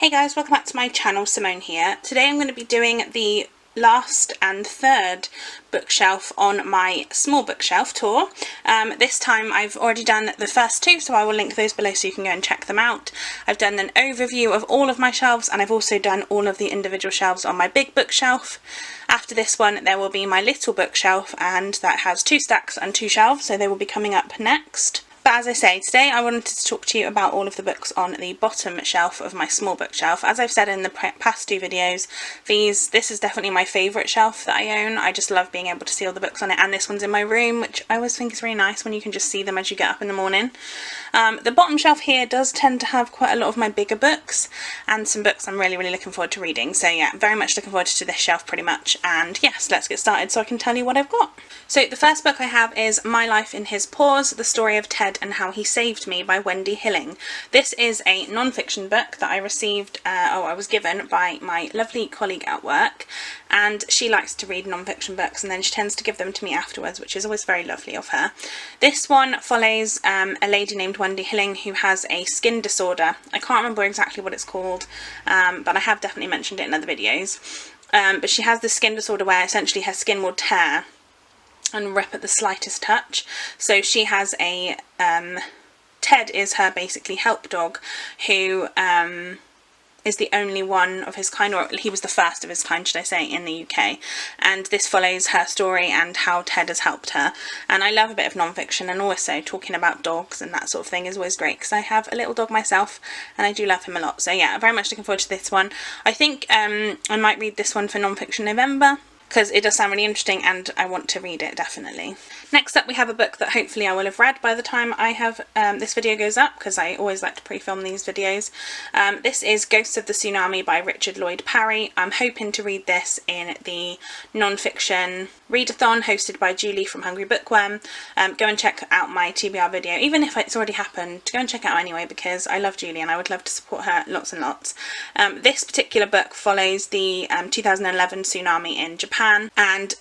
Hey guys, welcome back to my channel. Simone here. Today I'm going to be doing the last and third bookshelf on my small bookshelf tour. This time I've already done the first two, so I will link those below so you can go and check them out. I've done an overview of all of my shelves, and I've also done all of the individual shelves on my big bookshelf. After this one there will be my little bookshelf, and that has 2 stacks and 2 shelves, so they will be coming up next. But as I say, today I wanted to talk to you about all of the books on the bottom shelf of my small bookshelf. As I've said in the past 2 videos, this is definitely my favourite shelf that I own. I just love being able to see all the books on it, and this one's in my room, which I always think is really nice when you can just see them as you get up in the morning. The bottom shelf here does tend to have quite a lot of my bigger books and some books I'm really looking forward to reading. So yeah, very much looking forward to this shelf pretty much. And yes, let's get started so I can tell you what I've got. So the first book I have is My Life in His Paws, The Story of Ted and How He Saved Me by Wendy Hilling. This is a non-fiction book that I received, I was given by my lovely colleague at work, and she likes to read non-fiction books and then she tends to give them to me afterwards, which is always very lovely of her. This one follows a lady named Wendy Hilling who has a skin disorder. I can't remember exactly what it's called, but I have definitely mentioned it in other videos. But she has this skin disorder where essentially her skin will tear and rip at the slightest touch. So she has a Ted is her basically help dog, who is the only one of his kind, or he was the first of his kind, should I say, in the UK. And this follows her story and how Ted has helped her. And I love a bit of non-fiction, and also talking about dogs and that sort of thing is always great, because I have a little dog myself and I do love him a lot. So yeah, very much looking forward to this one. I think I might read this one for non-fiction November, because it does sound really interesting and I want to read it, definitely. Next up we have a book that hopefully I will have read by the time I have this video goes up, because I always like to pre-film these videos. This is Ghosts of the Tsunami by Richard Lloyd Parry. I'm hoping to read this in the non-fiction readathon hosted by Julie from Hungry Bookworm. Go and check out my TBR video, even if it's already happened, go and check it out anyway, because I love Julie and I would love to support her lots and lots. This particular book follows the 2011 tsunami in Japan, and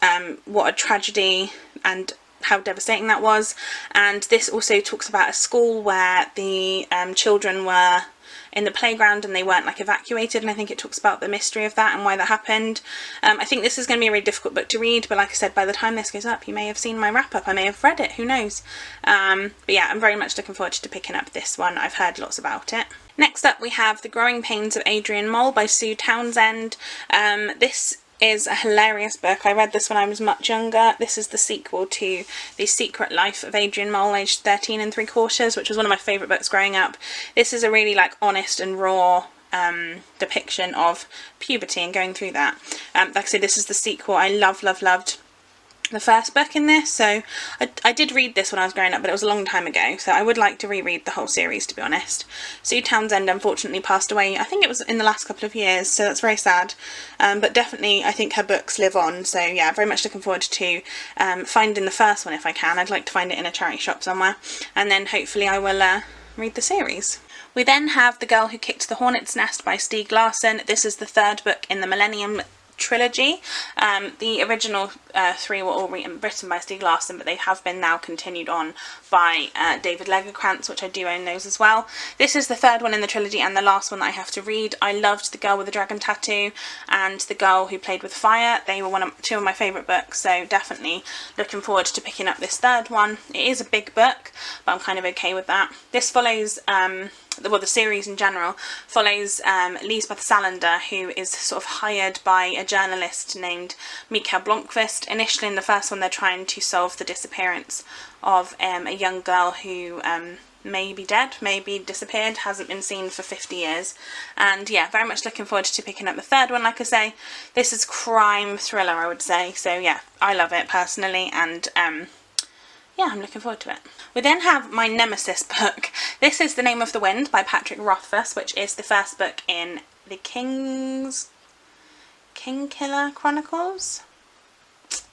what a tragedy and how devastating that was. And this also talks about a school where the children were in the playground and they weren't evacuated, and I think it talks about the mystery of that and why that happened. I think this is going to be a really difficult book to read, but like I said, by the time this goes up you may have seen my wrap up, I may have read it, who knows. But yeah, I'm very much looking forward to picking up this one. I've heard lots about it. Next up we have The Growing Pains of Adrian Mole by Sue Townsend. This is a hilarious book. I read this when I was much younger. This is the sequel to The Secret Life of Adrian Mole, aged 13 3/4, which was one of my favourite books growing up. This is a really honest and raw depiction of puberty and going through that. Like I said, this is the sequel. I loved the first book in this, so I did read this when I was growing up, but it was a long time ago, so I would like to reread the whole series, to be honest. Sue Townsend unfortunately passed away, I think it was in the last couple of years, so that's very sad, but definitely I think her books live on. So yeah, very much looking forward to finding the first one if I can. I'd like to find it in a charity shop somewhere, and then hopefully I will read the series. We then have The Girl Who Kicked the Hornet's Nest by Stieg Larsson. This is the 3rd book in the Millennium trilogy. The original 3 were all written by Stieg Larsson, but they have been now continued on by David Lagerkrantz, which I do own those as well. This is the 3rd one in the trilogy and the last one that I have to read. I loved The Girl with the Dragon Tattoo and The Girl Who Played with Fire. They were 2 of my favourite books, so definitely looking forward to picking up this 3rd one. It is a big book, but I'm kind of okay with that. This follows the series in general follows Lisbeth Salander, who is sort of hired by a journalist named Mikael Blomkvist. Initially in the first one they're trying to solve the disappearance of a young girl who may be dead, may be disappeared, hasn't been seen for 50 years. And yeah, very much looking forward to picking up the 3rd one. Like I say, this is crime thriller, I would say, so yeah, I love it personally, and yeah, I'm looking forward to it. We then have my nemesis book. This is The Name of the Wind by Patrick Rothfuss, which is the 1st book in the Kingkiller Chronicles.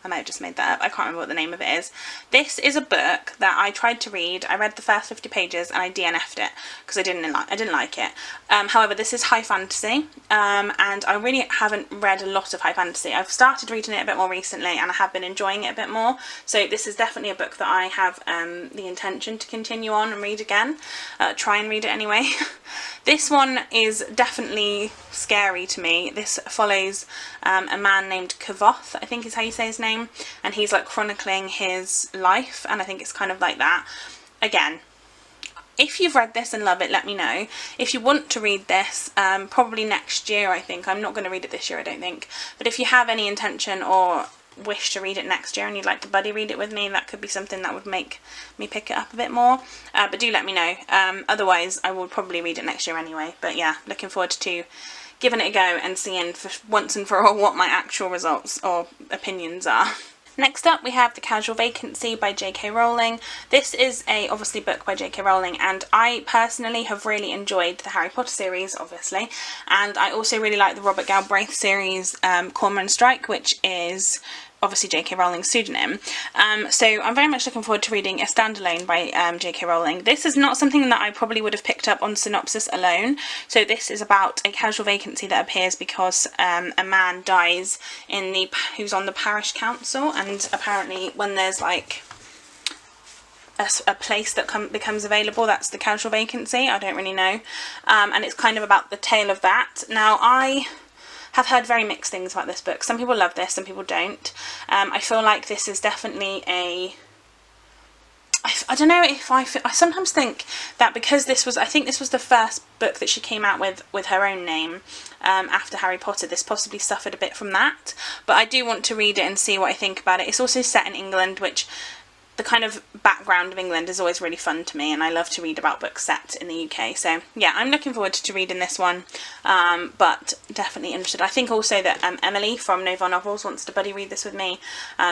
I might have just made that up. I can't remember what the name of it is. This is a book that I tried to read. I read the first 50 pages and I DNF'd it because I didn't like it. However, this is high fantasy, and I really haven't read a lot of high fantasy. I've started reading it a bit more recently and I have been enjoying it a bit more. So this is definitely a book that I have the intention to continue on and read again. Try and read it anyway. This one is definitely scary to me. This follows a man named Kavoth, I think is how you say his name, and he's like chronicling his life, and I think it's kind of like that. Again, if you've read this and love it, let me know. If you want to read this, probably next year, I think. I'm not going to read it this year, I don't think. But if you have any intention or wish to read it next year and you'd like to buddy read it with me, that could be something that would make me pick it up a bit more. But do let me know. Otherwise, I will probably read it next year anyway. But yeah, looking forward to giving it a go and seeing for once and for all what my actual results or opinions are. Next up we have The Casual Vacancy by J.K. Rowling. This is a obviously book by J.K. Rowling, and I personally have really enjoyed the Harry Potter series, obviously, and I also really like the Robert Galbraith series, Cormoran Strike, which is obviously J.K. Rowling's pseudonym. So I'm very much looking forward to reading a standalone by J.K. Rowling. This is not something that I probably would have picked up on synopsis alone. So this is about a casual vacancy that appears because a man dies who's on the parish council, and apparently when there's like a place that becomes available, that's the casual vacancy. I don't really know. And it's kind of about the tale of that. Now, I have heard very mixed things about this book. Some people love this, some people don't. I feel like this is definitely I don't know if I sometimes think that because I think this was the first book that she came out with her own name after Harry Potter, this possibly suffered a bit from that. But I do want to read it and see what I think about it. It's also set in England, which the kind of background of England is always really fun to me, and I love to read about books set in the UK. So yeah, I'm looking forward to reading this one, but definitely interested. I think also that Emily from Nova Novels wants to buddy read this with me,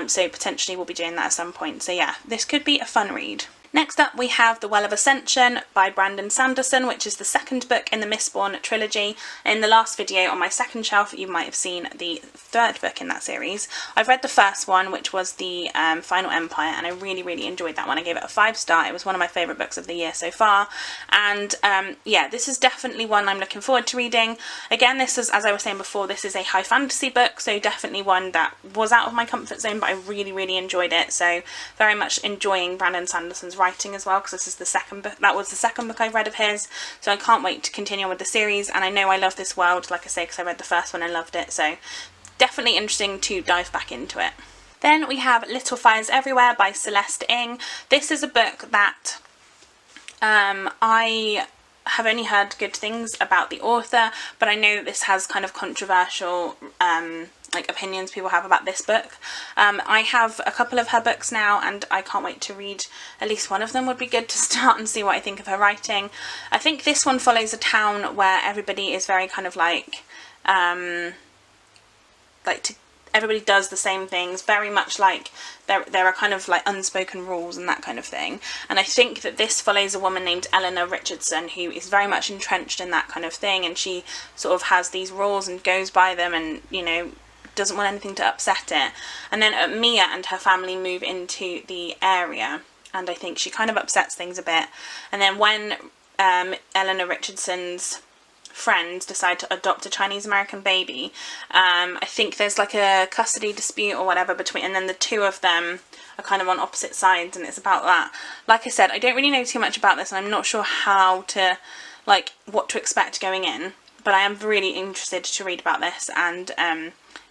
so potentially we'll be doing that at some point. So yeah, this could be a fun read. Next up we have The Well of Ascension by Brandon Sanderson, which is the second book in the Mistborn trilogy. In the last video on my second shelf you might have seen the third book in that series. I've read the first one, which was the Final Empire, and I really enjoyed that one. I gave it a 5-star. It was one of my favourite books of the year so far, and yeah, this is definitely one I'm looking forward to reading. Again, this is, as I was saying before, this is a high fantasy book, so definitely one that was out of my comfort zone, but I really enjoyed it. So very much enjoying Brandon Sanderson's writing as well, because this is the second book. That was the second book I've read of his, so I can't wait to continue on with the series. And I know I love this world, like I say, because I read the first one and loved it, so definitely interesting to dive back into it. Then we have Little Fires Everywhere by Celeste Ng. This is a book that I have only heard good things about the author, but I know this has kind of controversial like opinions people have about this book. I have a couple of her books now, and I can't wait to read at least one of them. Would be good to start and see what I think of her writing. I think this one follows a town where everybody is very kind of like everybody does the same things, very much like there are kind of like unspoken rules and that kind of thing. And I think that this follows a woman named Elena Richardson, who is very much entrenched in that kind of thing, and she sort of has these rules and goes by them, and you know, doesn't want anything to upset it. And then Mia and her family move into the area, and I think she kind of upsets things a bit. And then when Elena Richardson's friends decide to adopt a Chinese American baby, I think there's like a custody dispute or whatever between, and then the two of them are kind of on opposite sides, and it's about that. Like I said, I don't really know too much about this, and I'm not sure how to, like, what to expect going in, but I am really interested to read about this. And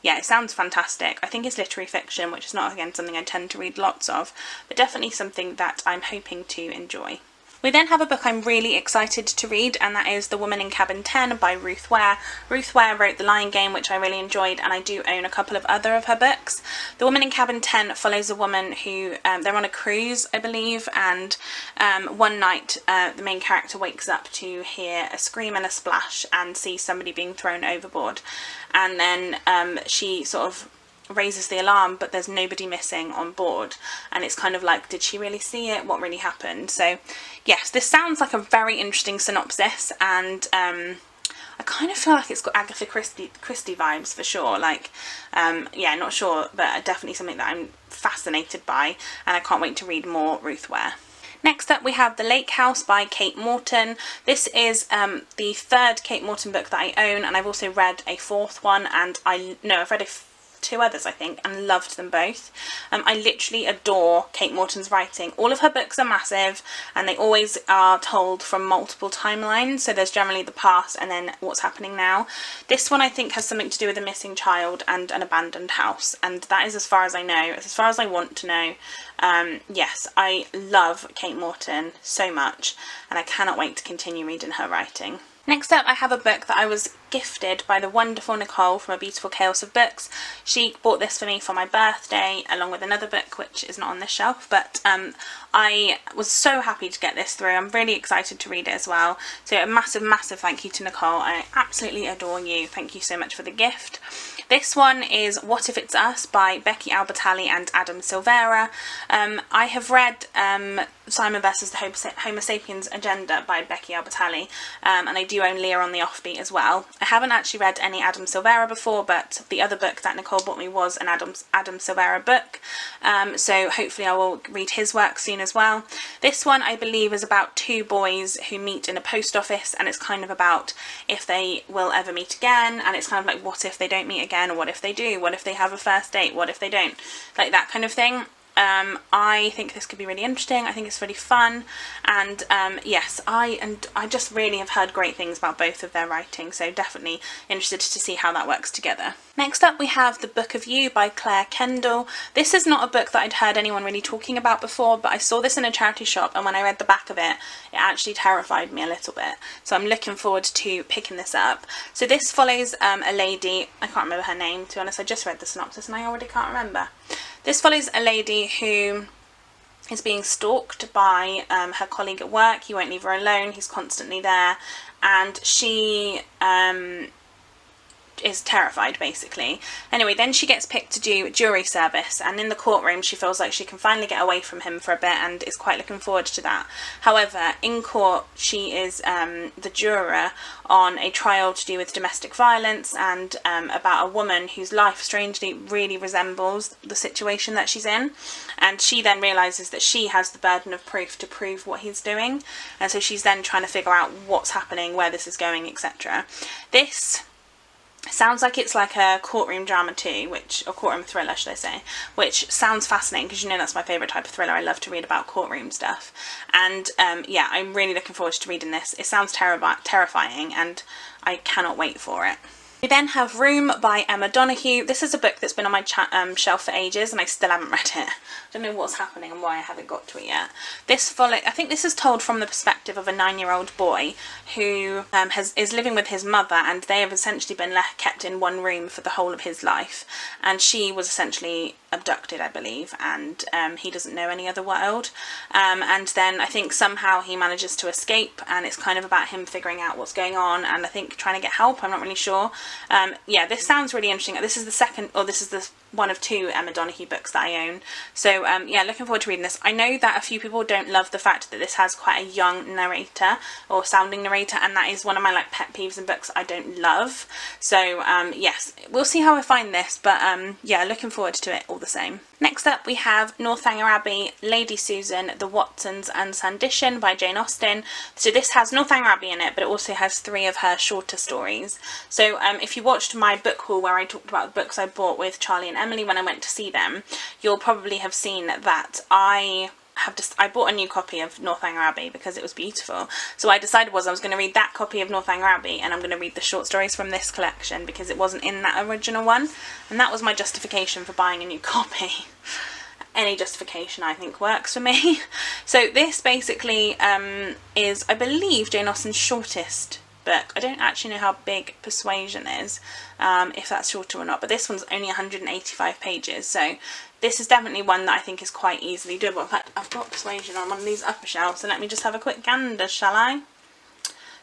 yeah, it sounds fantastic. I think it's literary fiction, which is not, again, something I tend to read lots of, but definitely something that I'm hoping to enjoy. We then have a book I'm really excited to read, and that is The Woman in Cabin 10 by Ruth Ware. Ruth Ware wrote The Lion Game, which I really enjoyed, and I do own a couple of other of her books. The Woman in Cabin 10 follows a woman who, they're on a cruise, I believe, and one night the main character wakes up to hear a scream and a splash and sees somebody being thrown overboard. And then she sort of raises the alarm, but there's nobody missing on board, and it's kind of like, did she really see it? What really happened? So yes, this sounds like a very interesting synopsis, and I I kind of feel like it's got Agatha Christie vibes for sure. Like, yeah, not sure, but definitely something that I'm fascinated by, and I can't wait to read more Ruth Ware. Next up we have The Lake House by Kate Morton. This is the third Kate Morton book that I own, and I've also read a fourth one, and I've read two others I think, and loved them both. I literally adore Kate Morton's writing. All of her books are massive, and they always are told from multiple timelines, so there's generally the past and then what's happening now. This one I think has something to do with a missing child and an abandoned house, and that is as far as I know, as far as I want to know. Yes, I love Kate Morton so much, and I cannot wait to continue reading her writing. Next up I have a book that I was gifted by the wonderful Nicole from A Beautiful Chaos of Books. She bought this for me for my birthday along with another book which is not on this shelf, but I was so happy to get this through. I'm really excited to read it as well. So a massive thank you to Nicole. I absolutely adore you. Thank you so much for the gift. This one is What If It's Us by Becky Albertalli and Adam Silvera. I have read Simon vs. the Homo Sapiens Agenda by Becky Albertalli, and I do own Leah on the Offbeat as well. I haven't actually read any Adam Silvera before, but the other book that Nicole bought me was an Adam Silvera book, so hopefully I will read his work soon as well. This one I believe is about two boys who meet in a post office, and it's kind of about if they will ever meet again, and it's kind of like what if they don't meet again, or what if they do, what if they have a first date, what if they don't, like that kind of thing. I think this could be really interesting. I think it's really fun, and yes, I just really have heard great things about both of their writing, so definitely interested to see how that works together. Next up we have The Book of You by Claire Kendall. This is not a book that I'd heard anyone really talking about before, but I saw this in a charity shop, and when I read the back of it, it actually terrified me a little bit, so I'm looking forward to picking this up. So this follows a lady, I can't remember her name to be honest, I just read the synopsis and I already can't remember. This follows a lady who is being stalked by her colleague at work. He won't leave her alone, he's constantly there, and she is terrified basically. Anyway, then she gets picked to do jury service, and in the courtroom she feels like she can finally get away from him for a bit and is quite looking forward to that. However, in court she is the juror on a trial to do with domestic violence, and about a woman whose life strangely really resembles the situation that she's in, and she then realises that she has the burden of proof to prove what he's doing, and so she's then trying to figure out what's happening, where this is going, etc. This sounds like it's like a courtroom drama too, or courtroom thriller should I say, which sounds fascinating because you know that's my favourite type of thriller. I love to read about courtroom stuff, and yeah, I'm really looking forward to reading this. It sounds terrifying and I cannot wait for it. We then have Room by Emma Donoghue. This is a book that's been on my shelf for ages and I still haven't read it. I don't know what's happening and why I haven't got to it yet. I think this is told from the perspective of a 9-year-old boy who is living with his mother, and they have essentially been kept in one room for the whole of his life, and she was essentially abducted, I believe, and he doesn't know any other world, and then I think somehow he manages to escape, and it's kind of about him figuring out what's going on and I think trying to get help. I'm not really sure. Yeah, this sounds really interesting. This is the one of two Emma Donoghue books that I own, so yeah, looking forward to reading this. I know that a few people don't love the fact that this has quite a young narrator or sounding narrator, and that is one of my like pet peeves in books I don't love, so yes, we'll see how I find this, but yeah, looking forward to it all the same. Next up we have Northanger Abbey, Lady Susan, The Watsons and Sanditon by Jane Austen. So this has Northanger Abbey in it, but it also has 3 of her shorter stories. So if you watched my book haul where I talked about the books I bought with Charlie and Emily when I went to see them, you'll probably have seen that I bought a new copy of Northanger Abbey because it was beautiful. So I decided I was going to read that copy of Northanger Abbey, and I'm going to read the short stories from this collection because it wasn't in that original one, and that was my justification for buying a new copy. Any justification I think works for me. So this basically is, I believe, Jane Austen's shortest book. I don't actually know how big Persuasion is, if that's shorter or not, but this one's only 185 pages, so this is definitely one that I think is quite easily doable. In fact, I've got Persuasion on one of these upper shelves, so let me just have a quick gander, shall I?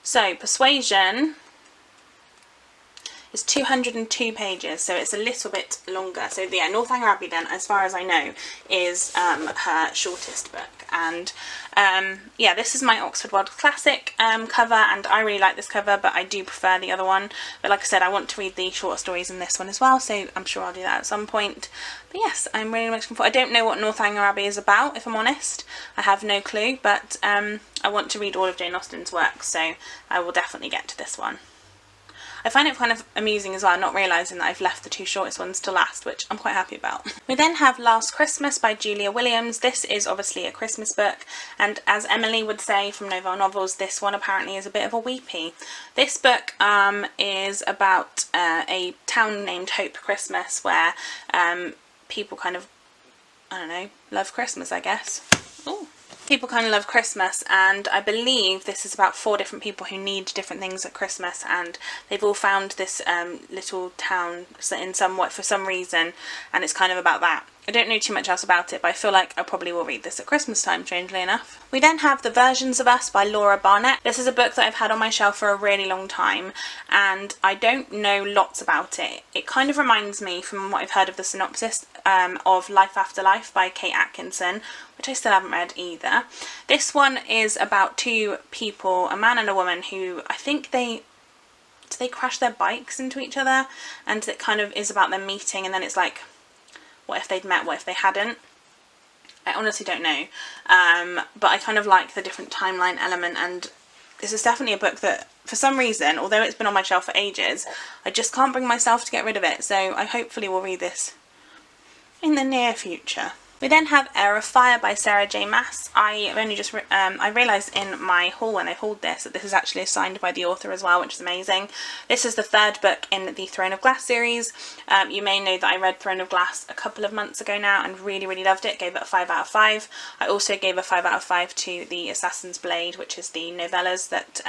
So Persuasion is 202 pages, so it's a little bit longer. So yeah, Northanger Abbey then, as far as I know, is her shortest book. And yeah, this is my Oxford World Classic cover, and I really like this cover, but I do prefer the other one. But like I said, I want to read the short stories in this one as well, so I'm sure I'll do that at some point. But yes, I'm really looking forward. I don't know what Northanger Abbey is about, if I'm honest. I have no clue, but I want to read all of Jane Austen's work, so I will definitely get to this one. I find it kind of amusing as well, not realising that I've left the two shortest ones to last, which I'm quite happy about. We then have Last Christmas by Julia Williams. This is obviously a Christmas book, and as Emily would say from Novell Novels, this one apparently is a bit of a weepy. This book is about a town named Hope Christmas, where people kind of, I don't know, love Christmas, I guess. Ooh. People kind of love Christmas, and I believe this is about 4 different people who need different things at Christmas, and they've all found this little town in somewhat for some reason, and it's kind of about that. I don't know too much else about it, but I feel like I probably will read this at Christmas time, strangely enough. We then have The Versions of Us by Laura Barnett. This is a book that I've had on my shelf for a really long time, and I don't know lots about it. It kind of reminds me, from what I've heard of the synopsis, of Life After Life by Kate Atkinson, which I still haven't read either. This one is about 2 people, a man and a woman, who I think they crash their bikes into each other, and it kind of is about them meeting, and then it's like, what if they'd met, what if they hadn't? I honestly don't know, but I kind of like the different timeline element, and this is definitely a book that, for some reason, although it's been on my shelf for ages, I just can't bring myself to get rid of it, so I hopefully will read this in the near future. We then have Heir of Fire by Sarah J Maas. I only just I realised in my haul when I hauled this that this is actually signed by the author as well, which is amazing. This is the 3rd book in the Throne of Glass series. You may know that I read Throne of Glass a couple of months ago now and really, really loved it. Gave it a 5 out of 5. I also gave a 5 out of 5 to The Assassin's Blade, which is the novellas that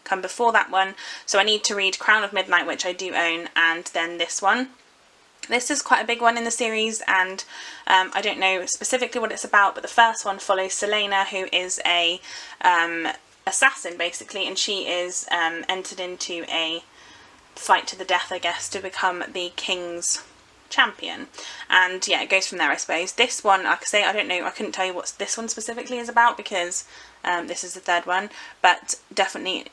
come before that one. So I need to read Crown of Midnight, which I do own, and then this one. This is quite a big one in the series, and I don't know specifically what it's about, but the first one follows Selena, who is a assassin basically, and she is entered into a fight to the death, I guess, to become the king's champion. And yeah, it goes from there, I suppose. This one, like I say, I don't know, I couldn't tell you what this one specifically is about, because this is the 3rd one, but definitely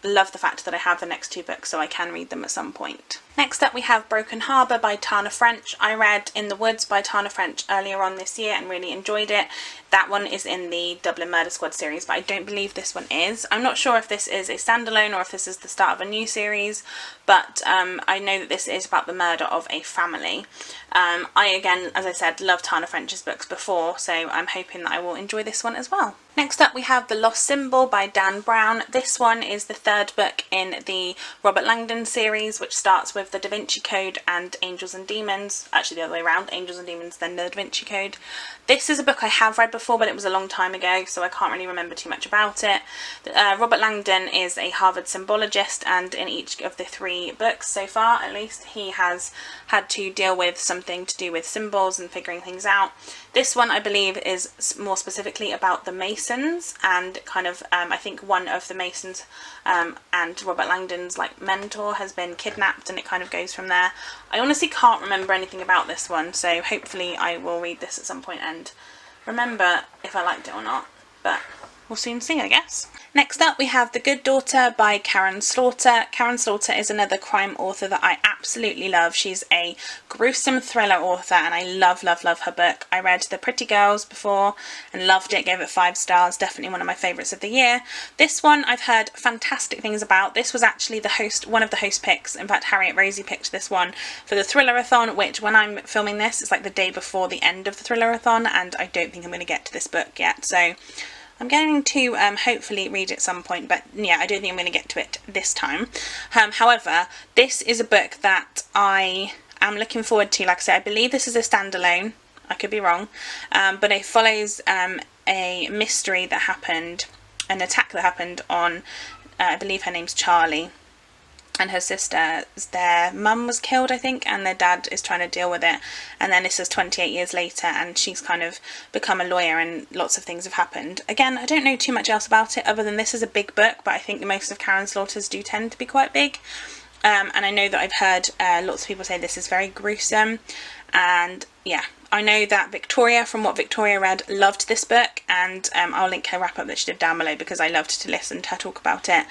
love the fact that I have the next 2 books so I can read them at some point. Next up we have Broken Harbour by Tana French. I read In the Woods by Tana French earlier on this year and really enjoyed it. That one is in the Dublin Murder Squad series, but I don't believe this one is. I'm not sure if this is a standalone or if this is the start of a new series, but I know that this is about the murder of a family. I, again, as I said, love Tana French's books before, so I'm hoping that I will enjoy this one as well. Next up we have The Lost Symbol by Dan Brown. This one is the 3rd book in the Robert Langdon series, which starts with the Da Vinci Code and Angels and Demons. Actually the other way around, Angels and Demons then the Da Vinci Code. This is a book I have read before, but it was a long time ago, so I can't really remember too much about it. Robert Langdon is a Harvard symbologist, and in each of the 3 books so far, at least, he has had to deal with something to do with symbols and figuring things out. This one, I believe, is more specifically about the Masons, and kind of, I think one of the Masons and Robert Langdon's like mentor has been kidnapped, and it kind of goes from there. I honestly can't remember anything about this one, so hopefully I will read this at some point and remember if I liked it or not, but we'll soon see, I guess. Next up we have The Good Daughter by Karin Slaughter. Karin Slaughter is another crime author that I absolutely love. She's a gruesome thriller author, and I love, love, love her book. I read The Pretty Girls before and loved it, gave it 5 stars, definitely one of my favourites of the year. This one I've heard fantastic things about. This was actually one of the host picks. In fact, Harriet Rosie picked this one for the Thrillerathon, which when I'm filming this, it's like the day before the end of the Thrillerathon, and I don't think I'm going to get to this book yet, so I'm going to hopefully read it at some point, but yeah, I don't think I'm going to get to it this time. However, this is a book that I am looking forward to. Like I said, I believe this is a standalone. I could be wrong, but it follows a mystery that happened, an attack that happened on, I believe her name's Charlie, and her sister. Their mum was killed, I think, and their dad is trying to deal with it, and then this is 28 years later, and she's kind of become a lawyer, and lots of things have happened. Again, I don't know too much else about it other than this is a big book, but I think most of Karin Slaughter's do tend to be quite big. and I know that I've heard lots of people say this is very gruesome, and yeah, I know that Victoria, from what Victoria read, loved this book, and I'll link her wrap-up that she did down below because I loved to listen to her talk about it.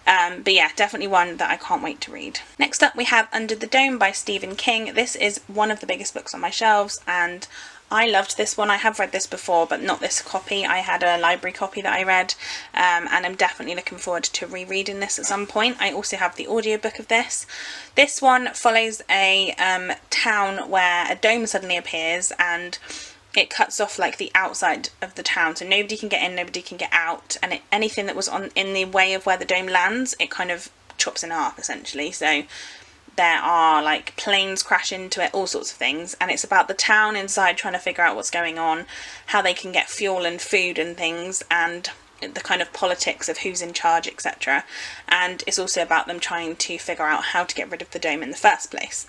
But yeah, definitely one that I can't wait to read. Next up we have Under the Dome by Stephen King. This is one of the biggest books on my shelves, and I loved this one. I have read this before, but not this copy. I had a library copy that I read, and I'm definitely looking forward to rereading this at some point. I also have the audiobook of this. This one follows a town where a dome suddenly appears, and it cuts off like the outside of the town, so nobody can get in, nobody can get out, and anything that was in the way of where the dome lands, it kind of chops in half essentially. So there are like planes crash into it, all sorts of things, and it's about the town inside trying to figure out what's going on, how they can get fuel and food and things, and the kind of politics of who's in charge, etc. And it's also about them trying to figure out how to get rid of the dome in the first place.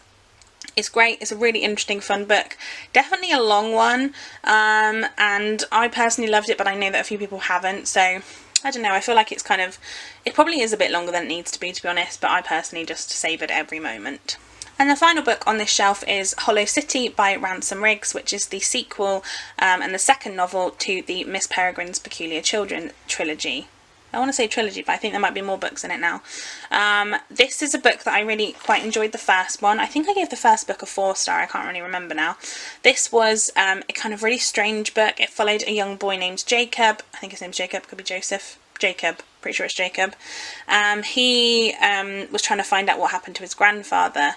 It's great. It's a really interesting, fun book. Definitely a long one, and I personally loved it, but I know that a few people haven't, so I don't know, I feel like it's kind of, it probably is a bit longer than it needs to be honest, but I personally just savoured every moment. And the final book on this shelf is Hollow City by Ransom Riggs, which is the sequel and the second novel to the Miss Peregrine's Peculiar Children trilogy. I want to say trilogy, but I think there might be more books in it now. This is a book that I really quite enjoyed the first one. I think I gave the first book a 4-star, I can't really remember now. This was a kind of really strange book. It followed a young boy named Jacob. I think his name's Jacob, could be Joseph. Jacob, pretty sure it's Jacob. He was trying to find out what happened to his grandfather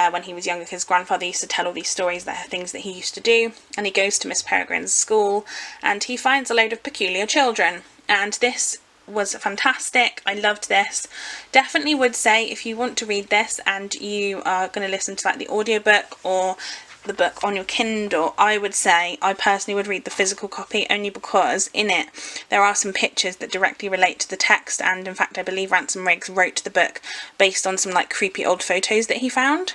when he was younger, because his grandfather used to tell all these stories, that things that he used to do, and he goes to Miss Peregrine's school and he finds a load of peculiar children, and this was fantastic. I loved this. Definitely would say, if you want to read this and you are going to listen to like the audiobook or the book on your Kindle, I would say I personally would read the physical copy, only because in it there are some pictures that directly relate to the text, and in fact I believe Ransom Riggs wrote the book based on some like creepy old photos that he found.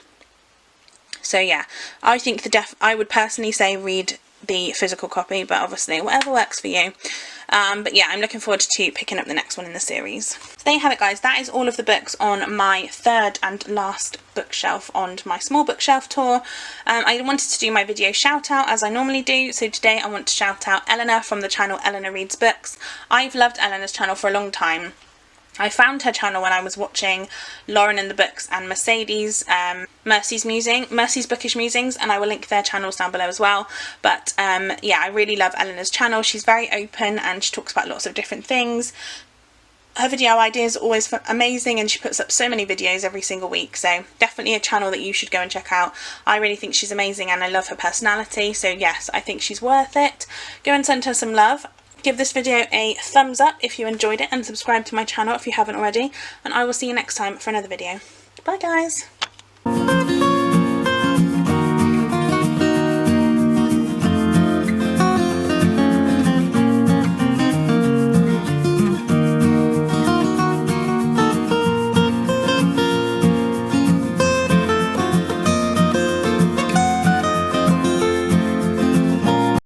So yeah, I think I would personally say read the physical copy, but obviously whatever works for you. But yeah, I'm looking forward to picking up the next one in the series. So there you have it, guys. That is all of the books on my third and last bookshelf on my small bookshelf tour. I wanted to do my video shout out as I normally do, so today I want to shout out Elena from the channel Elena Reads Books. I've loved Elena's channel for a long time. I found her channel when I was watching Lauren and the Books and Mercedes, Mercy's Bookish Musings, and I will link their channels down below as well. But yeah, I really love Elena's channel. She's very open and she talks about lots of different things. Her video ideas are always amazing, and she puts up so many videos every single week, so definitely a channel that you should go and check out. I really think she's amazing and I love her personality, so yes, I think she's worth it. Go and send her some love. Give this video a thumbs up if you enjoyed it, and subscribe to my channel if you haven't already, and I will see you next time for another video. Bye guys!